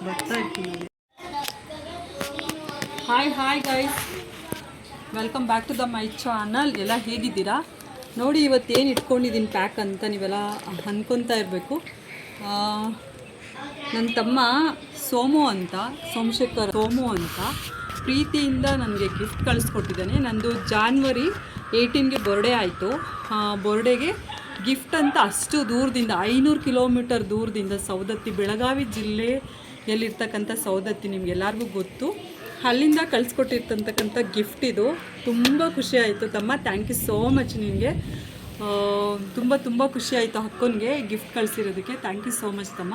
ಗೊತ್ತಾಯ್ತು. Hi guys, welcome back to the my channel. ಎಲ್ಲ ಹೇಗಿದ್ದೀರಾ ನೋಡಿ. ಇವತ್ತೇನು ಇಟ್ಕೊಂಡಿದ್ದೀನಿ ಪ್ಯಾಕ್ ಅಂತ ನೀವೆಲ್ಲ ಅಂದ್ಕೊತಾ ಇರಬೇಕು. ನನ್ನ ತಮ್ಮ ಸೋಮು ಅಂತ ಪ್ರೀತಿಯಿಂದ ನನಗೆ ಗಿಫ್ಟ್ ಕಳಿಸ್ಕೊಟ್ಟಿದ್ದಾನೆ. ನಂದು January 18ಗೆ ಬರ್ಡೇ ಆಯಿತು. ಬರ್ಡೇಗೆ ಗಿಫ್ಟ್ ಅಂತ ಅಷ್ಟು ದೂರದಿಂದ 500 ಕಿಲೋಮೀಟರ್ ದೂರದಿಂದ ಸೌದತ್ತಿ, ಬೆಳಗಾವಿ ಜಿಲ್ಲೆಯಲ್ಲಿರ್ತಕ್ಕಂಥ ಸೌದತ್ತಿ ನಿಮಗೆಲ್ಲರಿಗೂ ಗೊತ್ತು. ಅಲ್ಲಿಂದ ಕಳಿಸ್ಕೊಟ್ಟಿರ್ತಕ್ಕಂಥ ಗಿಫ್ಟ್ ಇದು. ತುಂಬ ಖುಷಿ ಆಯಿತು ತಮ್ಮ, ಥ್ಯಾಂಕ್ ಯು ಸೋ ಮಚ್. ನಿನಗೆ ತುಂಬ ಖುಷಿ ಆಯಿತು ಅಕ್ಕನಿಗೆ ಗಿಫ್ಟ್ ಕಳಿಸಿರೋದಕ್ಕೆ. ಥ್ಯಾಂಕ್ ಯು ಸೋ ಮಚ್ ತಮ್ಮ.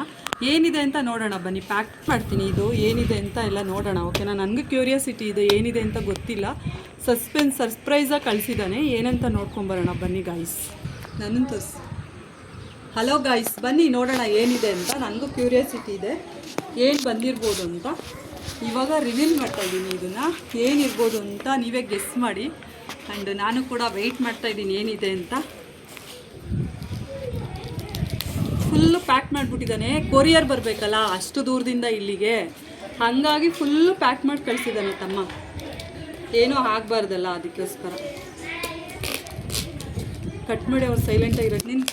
ಏನಿದೆ ಅಂತ ನೋಡೋಣ ಬನ್ನಿ, ಪ್ಯಾಕ್ ಮಾಡ್ತೀನಿ. ಇದು ಏನಿದೆ ಅಂತ ಎಲ್ಲ ನೋಡೋಣ, ಓಕೆನಾ? ನನಗೂ ಕ್ಯೂರಿಯಾಸಿಟಿ ಇದೆ, ಏನಿದೆ ಅಂತ ಗೊತ್ತಿಲ್ಲ. ಸರ್ಪ್ರೈಸಾಗಿ ಕಳಿಸಿದ್ದಾನೆ. ಏನಂತ ನೋಡ್ಕೊಂಬರೋಣ ಬನ್ನಿ ಗಾಯ್ಸ್. ನನ್ನನ್ನು ತೋರಿಸಿ. ಹಲೋ ಗಾಯ್ಸ್, ಬನ್ನಿ ನೋಡೋಣ ಏನಿದೆ ಅಂತ. ನನಗೂ ಕ್ಯೂರಿಯಾಸಿಟಿ ಇದೆ ಏನು ಬಂದಿರ್ಬೋದು ಅಂತ. ಇವಾಗ ರಿವೀಲ್ ಮಾಡ್ತಾಯಿದ್ದೀನಿ ಇದನ್ನು, ಏನಿರ್ಬೋದು ಅಂತ ನೀವೇ ಗೆಸ್ ಮಾಡಿ. ಆ್ಯಂಡ್ ನಾನು ಕೂಡ ವೆಯ್ಟ್ ಮಾಡ್ತಾಯಿದ್ದೀನಿ ಏನಿದೆ ಅಂತ. Full pack ಮಾಡಿಬಿಟ್ಟಿದ್ದಾನೆ. ಕೊರಿಯರ್ ಬರಬೇಕಲ್ಲ ಅಷ್ಟು ದೂರದಿಂದ ಇಲ್ಲಿಗೆ, ಹಾಗಾಗಿ ಫುಲ್ಲು ಪ್ಯಾಕ್ ಮಾಡಿ ಕಳಿಸಿದ್ದಾನೆ ತಮ್ಮ. ಏನೂ ಆಗಬಾರ್ದಲ್ಲ ಅದಕ್ಕೋಸ್ಕರ. ಕಟ್ ಮಾಡಿ ಅವ್ರು ಸೈಲೆಂಟಾಗಿರೋದು. ನೀನು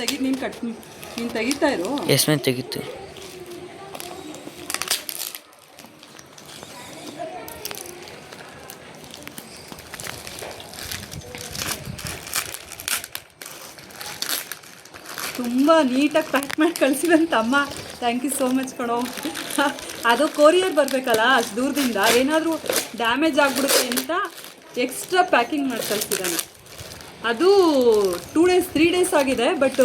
ತೆಗಿತಾ ಇರೋ. ಎಸ್ಮೆ ತೆಗಿತು. ತುಂಬ ನೀಟಾಗಿ ಪ್ಯಾಕ್ ಮಾಡಿ ಕಳಿಸಿದಂತ ಅಮ್ಮ. ಥ್ಯಾಂಕ್ ಯು ಸೋ ಮಚ್ ಕಣೋ. ಅದು ಕೊರಿಯರ್ ಬರಬೇಕಲ್ಲ ಅಷ್ಟು ದೂರದಿಂದ, ಏನಾದರೂ ಡ್ಯಾಮೇಜ್ ಆಗಿಬಿಡುತ್ತೆ ಅಂತ ಎಕ್ಸ್ಟ್ರಾ ಪ್ಯಾಕಿಂಗ್ ಮಾಡಿ ಕಳಿಸಿದ್ದಾನೆ. ಅದು 3 ಡೇಸ್ ಆಗಿದೆ. ಬಟ್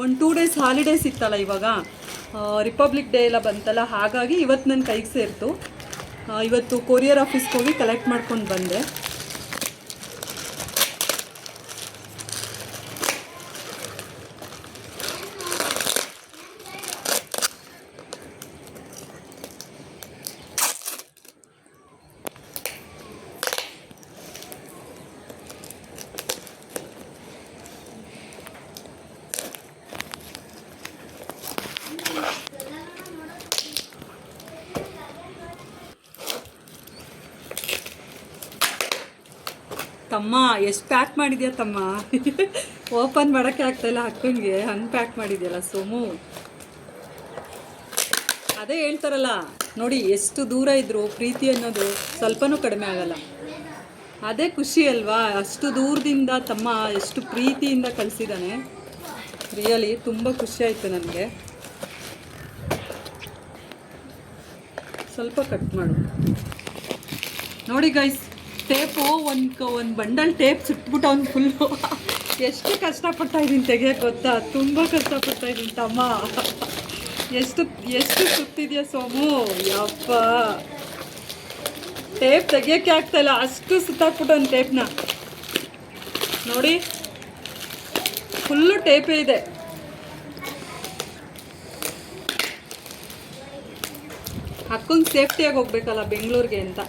ಒಂದು 2 ಡೇಸ್ ಹಾಲಿಡೇಸ್ ಇತ್ತಲ್ಲ ಇವಾಗ, ರಿಪಬ್ಲಿಕ್ ಡೇ ಎಲ್ಲ ಬಂತಲ್ಲ, ಹಾಗಾಗಿ ಇವತ್ತು ನನ್ನ ಕೈಗೆ ಸೇರಿತು. ಇವತ್ತು ಕೊರಿಯರ್ ಆಫೀಸ್ಗೆ ಹೋಗಿ ಕಲೆಕ್ಟ್ ಮಾಡ್ಕೊಂಡು ಬಂದೆ. ತಮ್ಮ ಎಷ್ಟು ಪ್ಯಾಕ್ ಮಾಡಿದ್ಯಾ ತಮ್ಮ. ಓಪನ್ ಮಾಡೋಕ್ಕೆ ಆಗ್ತಾಯಿಲ್ಲ ಅಕ್ಕನಿಗೆ, ಹಂಗೆ ಪ್ಯಾಕ್ ಮಾಡಿದ್ಯಲ್ಲ ಸೋಮು. ಅದೇ ಹೇಳ್ತಾರಲ್ಲ ನೋಡಿ, ಎಷ್ಟು ದೂರ ಇದ್ದರೂ ಪ್ರೀತಿ ಅನ್ನೋದು ಸ್ವಲ್ಪನೂ ಕಡಿಮೆ ಆಗಲ್ಲ. ಅದೇ ಖುಷಿ ಅಲ್ವಾ. ಅಷ್ಟು ದೂರದಿಂದ ತಮ್ಮ ಎಷ್ಟು ಪ್ರೀತಿಯಿಂದ ಕಳಿಸಿದ್ದಾನೆ. ರಿಯಲಿ ತುಂಬ ಖುಷಿ ಆಯಿತು ನನಗೆ. ಸ್ವಲ್ಪ ಕಟ್ ಮಾಡು ನೋಡಿ ಗೈಸ್. ಟೇಪು ಒಂದು ಬಂಡಲ್ ಟೇಪ್ ಸುಟ್ಬಿಟ್ಟು ಅವ್ನು ಫುಲ್ಲು. ಎಷ್ಟು ಕಷ್ಟಪಡ್ತಾಯಿದ್ದೀನಿ ತೆಗಿಯೋಕ್ಕೆ ಗೊತ್ತಾ, ತುಂಬ ಕಷ್ಟಪಡ್ತಾಯಿದ್ದೀನಿ ತಮ್ಮ. ಎಷ್ಟು ಸುತ್ತಿದೆಯಾ ಸೋಮು, ಯಪ್ಪ. ಟೇಪ್ ತೆಗಿಯೋಕ್ಕೆ ಆಗ್ತಾಯಿಲ್ಲ, ಅಷ್ಟು ಸುತ್ತಾಕ್ಬಿಟ್ಟು ಒಂದು ಟೇಪ್ನ ನೋಡಿ. ಫುಲ್ಲು ಟೇಪೇ ಇದೆ. ಅಕ್ಕಂಗೆ ಸೇಫ್ಟಿಯಾಗಿ ಹೋಗ್ಬೇಕಲ್ಲ ಬೆಂಗಳೂರಿಗೆ ಅಂತ.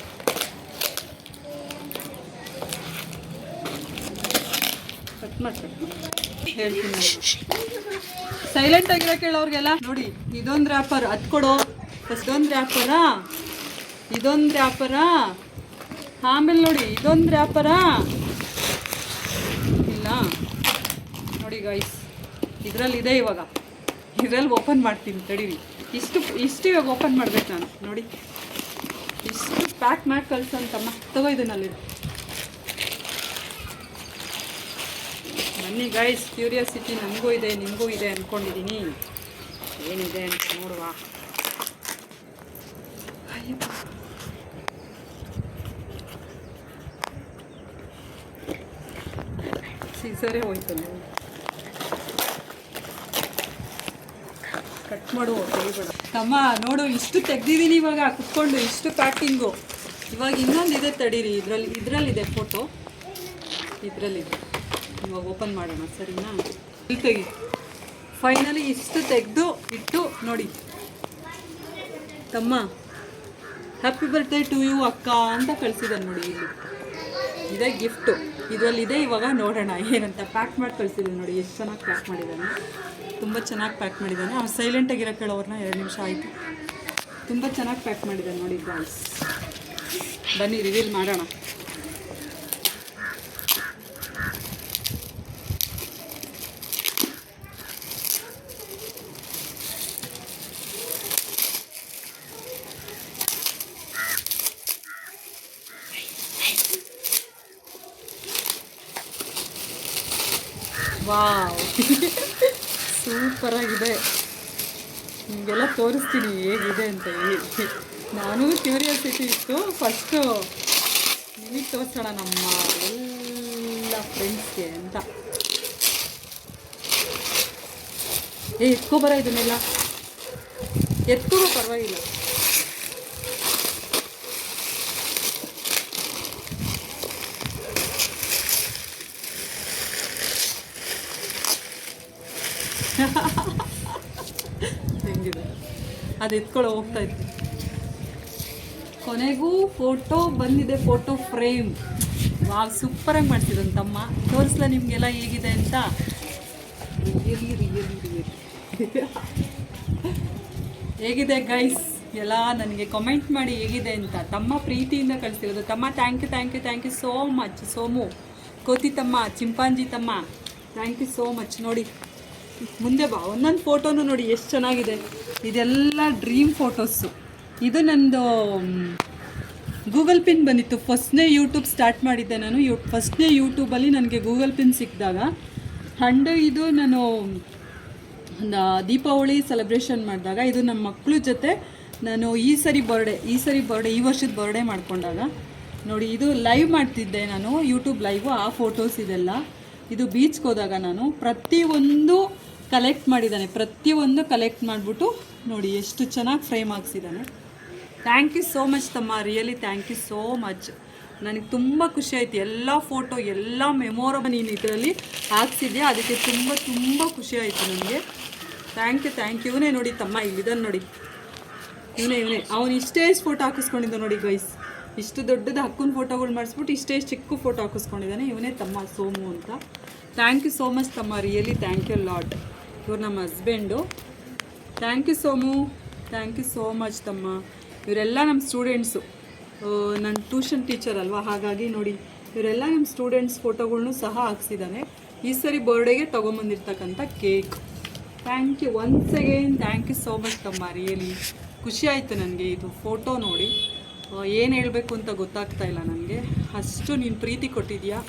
ಹೇಳ್ತೀನಿ, ಸೈಲೆಂಟ್ ಆಗಿರೋ ಕೇಳೋರಿಗೆಲ್ಲ ನೋಡಿ. ಇದೊಂದು ರ್ಯಾಪರ್ ಅದು ಕೊಡೋ. ಇದೊಂದು ರ್ಯಾಪರ. ಆಮೇಲೆ ನೋಡಿ ಇದೊಂದು ರ್ಯಾಪರ ಇಲ್ಲ ನೋಡಿ ಗೈಸ್. ಇದರಲ್ಲಿದೆ ಇವಾಗ. ಇದರಲ್ಲಿ ಓಪನ್ ಮಾಡ್ತೀನಿ ತಡೀರಿ. ಇಷ್ಟು ಇವಾಗ ಓಪನ್ ಮಾಡ್ಬೇಕು ನಾನು. ನೋಡಿ ಇಷ್ಟು ಪ್ಯಾಕ್ ಮಾಡಿ ಕಳ್ಸಂತಮ್ಮ. ತಗೋ ಇದನ್ನಲ್ಲಿ. ಬನ್ನಿ ಗೈಸ್, ಕ್ಯೂರಿಯಾಸಿಟಿ ನನಗೂ ಇದೆ ನಿಮಗೂ ಇದೆ ಅಂದ್ಕೊಂಡಿದ್ದೀನಿ. ಏನಿದೆ ಅಂತ ನೋಡುವ. ಸೀಸರೇ ಹೋಯ್ತಲ್ಲ, ಕಟ್ ಮಾಡು ತೆಗಿಬೇಡ ತಮ್ಮ. ನೋಡು ಇಷ್ಟು ತೆಗ್ದಿದ್ದೀನಿ ಇವಾಗ ಕುತ್ಕೊಂಡು, ಇಷ್ಟು ಪ್ಯಾಕಿಂಗು. ಇವಾಗ ಇನ್ನೊಂದಿದೆ ತಡೀರಿ. ಇದರಲ್ಲಿದೆ ಫೋಟೋ, ಇದರಲ್ಲಿದೆ. ಇವಾಗ ಓಪನ್ ಮಾಡೋಣ ಸರಿನಾ. ಇಲ್ಲಿ ತೆಗಿ. ಫೈನಲಿ ಇಷ್ಟು ತೆಗೆದು ಇಟ್ಟು ನೋಡಿ ತಮ್ಮ. ಹ್ಯಾಪಿ ಬರ್ತ್ಡೇ ಟು ಯು ಅಕ್ಕ ಅಂತ ಕಳಿಸಿದ್ದಾನೆ ನೋಡಿ. ಇಲ್ಲಿ ಇದೇ ಗಿಫ್ಟು, ಇದರಲ್ಲಿದೆ. ಇವಾಗ ನೋಡೋಣ ಏನಂತ. ಪ್ಯಾಕ್ ಮಾಡಿ ಕಳಿಸಿದ್ದಾನೆ ನೋಡಿ, ಎಷ್ಟು ಚೆನ್ನಾಗಿ ಪ್ಯಾಕ್ ಮಾಡಿದ್ದಾನೆ. ತುಂಬ ಚೆನ್ನಾಗಿ ಪ್ಯಾಕ್ ಮಾಡಿದ್ದಾನೆ. ಅವ್ನು ಸೈಲೆಂಟಾಗಿರೋ ಕೇಳೋವ್ರನ್ನ 2 ನಿಮಿಷ ಆಯಿತು. ತುಂಬ ಚೆನ್ನಾಗಿ ಪ್ಯಾಕ್ ಮಾಡಿದೆ ನೋಡಿ ಗಾಯ್ಸ್. ಬನ್ನಿ ರಿವೀಲ್ ಮಾಡೋಣ. ವಾವ್ ಸೂಪರಾಗಿದೆ. ನಿಮಗೆಲ್ಲ ತೋರಿಸ್ತೀನಿ ಹೇಗಿದೆ ಅಂತ ಹೇಳಿ. ನಾನು ಕ್ಯೂರಿಯಾಸಿಟಿ ಇತ್ತು, ಫಸ್ಟು ನಿಮಗೆ ತೋರಿಸೋಣ ನಮ್ಮ ಎಲ್ಲ ಫ್ರೆಂಡ್ಸ್ಗೆ ಅಂತ. ಎತ್ಕೊಬರ ಇದನ್ನೆಲ್ಲ ಎತ್ಕೊಬೋ, ಪರವಾಗಿಲ್ಲ. ಹೆಂಗಿದೆ ಅದು ಎತ್ಕೊಳ್ಳೋ ಹೋಗ್ತಾ ಇತ್ತು. ಕೊನೆಗೂ ಫೋಟೋ ಬಂದಿದೆ, ಫೋಟೋ ಫ್ರೇಮ್. ವಾವ್ ಸೂಪರಾಗಿ ಮಾಡ್ತಿದ್ದಂತ ತಮ್ಮ. ತೋರಿಸ್ಲಾ ನಿಮಗೆಲ್ಲ ಹೇಗಿದೆ ಅಂತ? ಹೇಗಿದೆ ಗೈಸ್ ಎಲ್ಲ ನನಗೆ ಕಮೆಂಟ್ ಮಾಡಿ ಹೇಗಿದೆ ಅಂತ. ತಮ್ಮ ಪ್ರೀತಿಯಿಂದ ಕಳಿಸಿರೋದು. ತಮ್ಮ thank you thank you thank you so much. Somu, ಕೋತಿ ತಮ್ಮ, ಚಿಂಪಾಂಜಿ ತಮ್ಮ, ಥ್ಯಾಂಕ್ ಯು ಸೋ ಮಚ್. ನೋಡಿ ಮುಂದೆ ಬಾ, ಒಂದೊಂದು ಫೋಟೋನು ನೋಡಿ ಎಷ್ಟು ಚೆನ್ನಾಗಿದೆ. ಇದೆಲ್ಲ ಡ್ರೀಮ್ ಫೋಟೋಸು. ಇದು ನಂದು ಗೂಗಲ್ ಪಿನ್ ಬಂದಿತ್ತು. ಫಸ್ಟ್ನೇ ಯೂಟ್ಯೂಬ್ ಸ್ಟಾರ್ಟ್ ಮಾಡಿದ್ದೆ ನಾನು. ಫಸ್ಟ್ನೇ ಯೂಟ್ಯೂಬಲ್ಲಿ ನನಗೆ ಗೂಗಲ್ ಪಿನ್ ಸಿಕ್ಕಿದಾಗ. ಅಂಡ್ ಇದು ನಾನು ದೀಪಾವಳಿ ಸೆಲೆಬ್ರೇಷನ್ ಮಾಡಿದಾಗ, ಇದು ನಮ್ಮ ಮಕ್ಕಳ ಜೊತೆ ನಾನು ಈ ವರ್ಷದ ಬರ್ಡೇ ಮಾಡ್ಕೊಂಡಾಗ ನೋಡಿ, ಇದು ಲೈವ್ ಮಾಡ್ತಿದ್ದೆ ನಾನು, ಯೂಟ್ಯೂಬ್ ಲೈವು. ಆ ಫೋಟೋಸ್ ಇದೆಲ್ಲ. ಇದು ಬೀಚ್ಗೆ ಹೋದಾಗ ನಾನು ಪ್ರತಿಯೊಂದು ಕಲೆಕ್ಟ್ ಮಾಡಿದ್ದಾನೆ. ಪ್ರತಿಯೊಂದು ಕಲೆಕ್ಟ್ ಮಾಡಿಬಿಟ್ಟು ನೋಡಿ ಎಷ್ಟು ಚೆನ್ನಾಗಿ ಫ್ರೇಮ್ ಹಾಕ್ಸಿದ್ದಾನೆ. ಥ್ಯಾಂಕ್ ಯು ಸೋ ಮಚ್ ತಮ್ಮ, really thank you so much. ನನಗೆ ತುಂಬ ಖುಷಿ ಆಯಿತು. ಎಲ್ಲ ಫೋಟೋ ಎಲ್ಲ ಮೆಮೊರಬಲ್ ನೀನು ಇದರಲ್ಲಿ ಹಾಕ್ಸಿದ್ಯಾ, ಅದಕ್ಕೆ ತುಂಬ ತುಂಬ ಖುಷಿ ಆಯಿತು ನನಗೆ. Thank you. ಇವನೇ ನೋಡಿ ತಮ್ಮ, ಇಲ್ಲಿದ್ದಾನೆ ನೋಡಿ, ಇವನೇ ಅವನು ಇಷ್ಟೇ ಫೋಟೋ ಹಾಕಿಸ್ಕೊಂಡಿದ್ದ ನೋಡಿ ಗೈಸ್. ಇಷ್ಟು ದೊಡ್ಡದು ಹಕ್ಕನ ಫೋಟೋಗಳು ಮಾಡಿಸ್ಬಿಟ್ಟು ಇಷ್ಟೇ ಚಿಕ್ಕ ಫೋಟೋ ಹಾಕಿಸ್ಕೊಂಡಿದ್ದಾನೆ. ಇವನೇ ತಮ್ಮ ಸೋಮು ಅಂತ. ಥ್ಯಾಂಕ್ ಯು ಸೋ ಮಚ್ ತಮ್ಮ, ರಿಯಲಿ ಥ್ಯಾಂಕ್ ಯು ಲಾಟ್. ಇವ್ರು ನಮ್ಮ husband. Thank you Somu, thank you so much ತಮ್ಮ. ಇವರೆಲ್ಲ ನಮ್ಮ ಸ್ಟೂಡೆಂಟ್ಸು. ನನ್ನ ಟ್ಯೂಷನ್ ಟೀಚರ್ ಅಲ್ವಾ, ಹಾಗಾಗಿ ನೋಡಿ ಇವರೆಲ್ಲ ನಮ್ಮ ಸ್ಟೂಡೆಂಟ್ಸ್ ಫೋಟೋಗಳ್ನೂ ಸಹ ಹಾಕ್ಸಿದ್ದಾನೆ. ಈ ಸರಿ ಬರ್ಡೇಗೆ ತೊಗೊಂಬಂದಿರ್ತಕ್ಕಂಥ cake. Thank you once again, thank you so much ತಮ್ಮ, ರಿಯಲಿ ಖುಷಿ ಆಯಿತು ನನಗೆ ಇದು ಫೋಟೋ ನೋಡಿ. ಏನು ಹೇಳಬೇಕು ಅಂತ ಗೊತ್ತಾಗ್ತಾ ಇಲ್ಲ ನನಗೆ, ಅಷ್ಟು ನೀನು ಪ್ರೀತಿ ಕೊಟ್ಟಿದ್ಯಾ.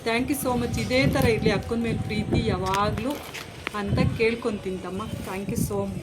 Thank you so much. ಇದೇ ಥರ ಇರಲಿ ಅಕ್ಕನ ಮೇಲೆ ಪ್ರೀತಿ ಯಾವಾಗಲೂ ಅಂತ ಕೇಳ್ಕೊತೀನಿ ತಮ್ಮ. Thank you so much.